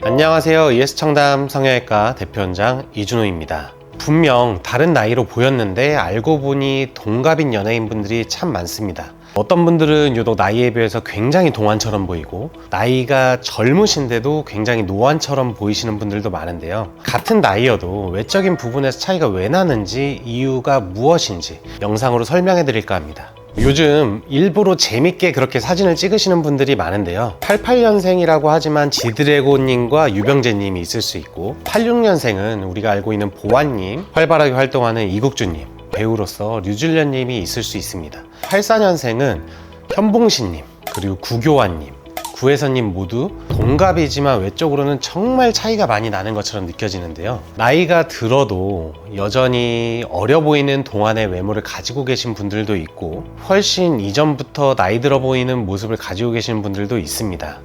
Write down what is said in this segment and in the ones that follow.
안녕하세요. ES청담 성형외과 대표원장 이준호입니다. 분명 다른 나이로 보였는데 알고 보니 동갑인 연예인분들이 참 많습니다. 어떤 분들은 유독 나이에 비해서 굉장히 동안처럼 보이고, 나이가 젊으신데도 굉장히 노안처럼 보이시는 분들도 많은데요. 같은 나이여도 외적인 부분에서 차이가 왜 나는지, 이유가 무엇인지 영상으로 설명해 드릴까 합니다. 요즘 일부러 재밌게 그렇게 사진을 찍으시는 분들이 많은데요. 88년생이라고 하지만 지드래곤님과 유병재님이 있을 수 있고, 86년생은 우리가 알고 있는 보안님, 활발하게 활동하는 이국주님, 배우로서 류준련님이 있을 수 있습니다. 84년생은 현봉신님, 그리고 구교환님, 구혜선님 모두 동갑이지만 외적으로는 정말 차이가 많이 나는 것처럼 느껴지는데요. 나이가 들어도 여전히 어려 보이는 동안의 외모를 가지고 계신 분들도 있고, 훨씬 이전부터 나이 들어 보이는 모습을 가지고 계시는 분들도 있습니다.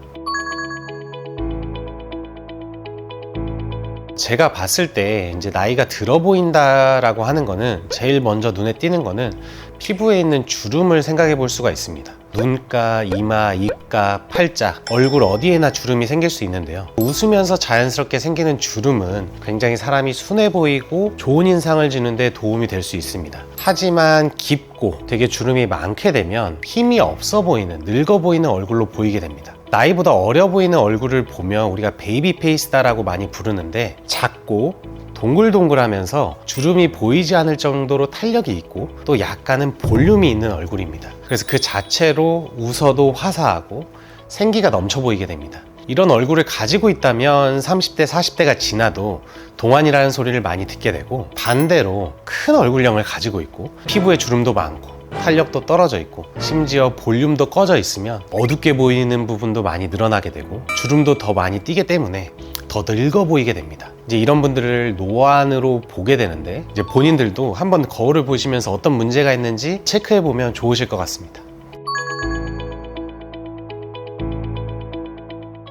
제가 봤을 때 이제 나이가 들어 보인다라고 하는 거는, 제일 먼저 눈에 띄는 거는 피부에 있는 주름을 생각해 볼 수가 있습니다. 눈가, 이마, 입가, 팔자, 얼굴 어디에나 주름이 생길 수 있는데요. 웃으면서 자연스럽게 생기는 주름은 굉장히 사람이 순해 보이고 좋은 인상을 주는 데 도움이 될 수 있습니다. 하지만 깊고 되게 주름이 많게 되면 힘이 없어 보이는, 늙어 보이는 얼굴로 보이게 됩니다. 나이보다 어려 보이는 얼굴을 보면 우리가 베이비 페이스다라고 많이 부르는데, 작고 동글동글하면서 주름이 보이지 않을 정도로 탄력이 있고 또 약간은 볼륨이 있는 얼굴입니다. 그래서 그 자체로 웃어도 화사하고 생기가 넘쳐 보이게 됩니다. 이런 얼굴을 가지고 있다면 30대, 40대가 지나도 동안이라는 소리를 많이 듣게 되고, 반대로 큰 얼굴형을 가지고 있고 피부에 주름도 많고 탄력도 떨어져 있고 심지어 볼륨도 꺼져 있으면 어둡게 보이는 부분도 많이 늘어나게 되고 주름도 더 많이 띄기 때문에 더 늙어 보이게 됩니다. 이제 이런 분들을 노안으로 보게 되는데, 이제 본인들도 한번 거울을 보시면서 어떤 문제가 있는지 체크해 보면 좋으실 것 같습니다.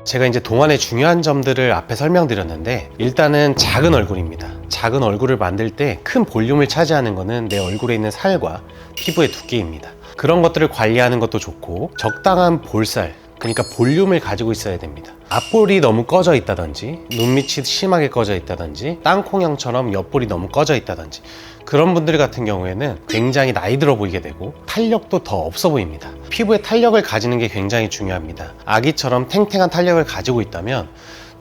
제가 이제 동안의 중요한 점들을 앞에 설명드렸는데, 일단은 작은 얼굴입니다. 작은 얼굴을 만들 때 큰 볼륨을 차지하는 것은 내 얼굴에 있는 살과 피부의 두께입니다. 그런 것들을 관리하는 것도 좋고, 적당한 볼살, 그러니까 볼륨을 가지고 있어야 됩니다. 앞볼이 너무 꺼져 있다든지, 눈밑이 심하게 꺼져 있다든지, 땅콩형처럼 옆볼이 너무 꺼져 있다든지, 그런 분들 같은 경우에는 굉장히 나이 들어 보이게 되고 탄력도 더 없어 보입니다. 피부에 탄력을 가지는 게 굉장히 중요합니다. 아기처럼 탱탱한 탄력을 가지고 있다면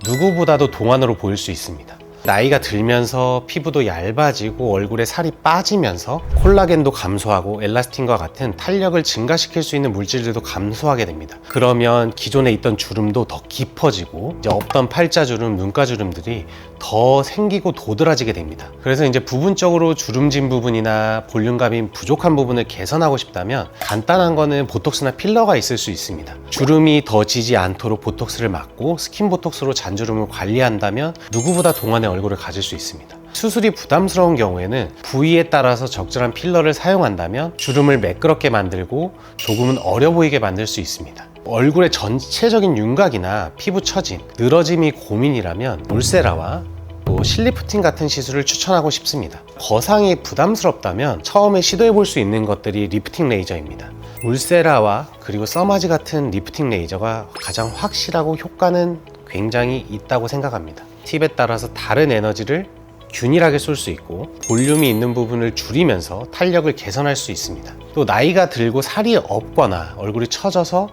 누구보다도 동안으로 보일 수 있습니다. 나이가 들면서 피부도 얇아지고 얼굴에 살이 빠지면서 콜라겐도 감소하고 엘라스틴과 같은 탄력을 증가시킬 수 있는 물질들도 감소하게 됩니다. 그러면 기존에 있던 주름도 더 깊어지고, 이제 없던 팔자주름, 눈가주름들이 더 생기고 도드라지게 됩니다. 그래서 이제 부분적으로 주름진 부분이나 볼륨감이 부족한 부분을 개선하고 싶다면 간단한 거는 보톡스나 필러가 있을 수 있습니다. 주름이 더 지지 않도록 보톡스를 맞고 스킨 보톡스로 잔주름을 관리한다면 누구보다 동안의 얼굴을 가질 수 있습니다. 수술이 부담스러운 경우에는 부위에 따라서 적절한 필러를 사용한다면 주름을 매끄럽게 만들고 조금은 어려 보이게 만들 수 있습니다. 얼굴의 전체적인 윤곽이나 피부 처짐, 늘어짐이 고민이라면 울세라와 또 실리프팅 같은 시술을 추천하고 싶습니다. 거상이 부담스럽다면 처음에 시도해 볼 수 있는 것들이 리프팅 레이저입니다. 울세라와 그리고 써마지 같은 리프팅 레이저가 가장 확실하고 효과는 굉장히 있다고 생각합니다. 팁에 따라서 다른 에너지를 균일하게 쏠 수 있고 볼륨이 있는 부분을 줄이면서 탄력을 개선할 수 있습니다. 또 나이가 들고 살이 없거나 얼굴이 처져서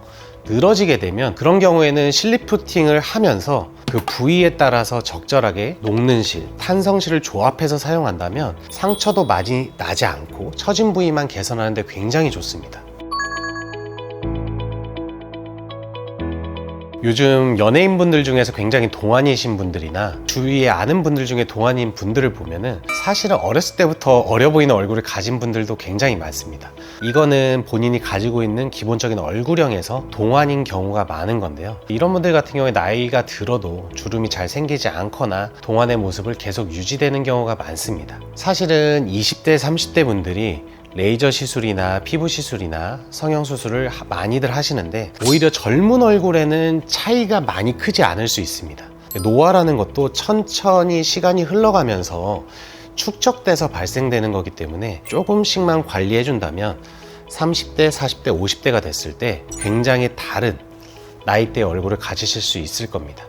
늘어지게 되면, 그런 경우에는 실리프팅을 하면서 그 부위에 따라서 적절하게 녹는 실, 탄성실을 조합해서 사용한다면 상처도 많이 나지 않고 처진 부위만 개선하는 데 굉장히 좋습니다. 요즘 연예인분들 중에서 굉장히 동안이신 분들이나 주위에 아는 분들 중에 동안인 분들을 보면은 사실은 어렸을 때부터 어려 보이는 얼굴을 가진 분들도 굉장히 많습니다. 이거는 본인이 가지고 있는 기본적인 얼굴형에서 동안인 경우가 많은 건데요. 이런 분들 같은 경우에 나이가 들어도 주름이 잘 생기지 않거나 동안의 모습을 계속 유지되는 경우가 많습니다. 사실은 20대, 30대 분들이 레이저 시술이나 피부 시술이나 성형수술을 많이들 하시는데, 오히려 젊은 얼굴에는 차이가 많이 크지 않을 수 있습니다. 노화라는 것도 천천히 시간이 흘러가면서 축적돼서 발생되는 거기 때문에 조금씩만 관리해 준다면 30대, 40대, 50대가 됐을 때 굉장히 다른 나이대의 얼굴을 가지실 수 있을 겁니다.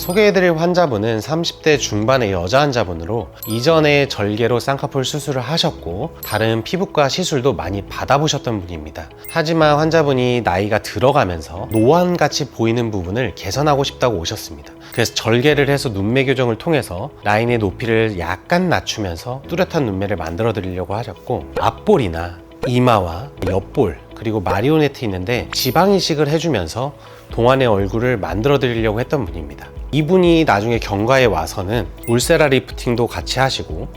소개해드릴 환자분은 30대 중반의 여자 환자분으로 이전에 절개로 쌍꺼풀 수술을 하셨고 다른 피부과 시술도 많이 받아보셨던 분입니다. 하지만 환자분이 나이가 들어가면서 노안같이 보이는 부분을 개선하고 싶다고 오셨습니다. 그래서 절개를 해서 눈매 교정을 통해서 라인의 높이를 약간 낮추면서 뚜렷한 눈매를 만들어 드리려고 하셨고, 앞볼이나 이마와 옆볼 그리고 마리오네트 있는데 지방 이식을 해주면서 동안의 얼굴을 만들어 드리려고 했던 분입니다. 이분이 나중에 경과에 와서는 울세라 리프팅도 같이 하시고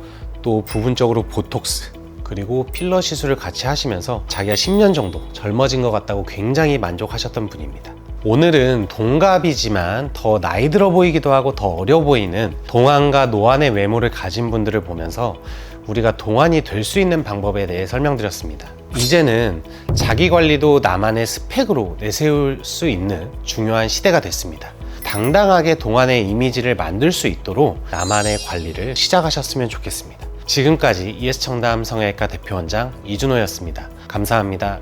또 부분적으로 보톡스 그리고 필러 시술을 같이 하시면서 자기가 10년 정도 젊어진 것 같다고 굉장히 만족하셨던 분입니다. 오늘은 동갑이지만 더 나이 들어 보이기도 하고 더 어려 보이는 동안과 노안의 외모를 가진 분들을 보면서 우리가 동안이 될 수 있는 방법에 대해 설명드렸습니다. 이제는 자기 관리도 나만의 스펙으로 내세울 수 있는 중요한 시대가 됐습니다. 당당하게 동안의 이미지를 만들 수 있도록 나만의 관리를 시작하셨으면 좋겠습니다. 지금까지 ES청담 성형외과 대표원장 이준호였습니다. 감사합니다.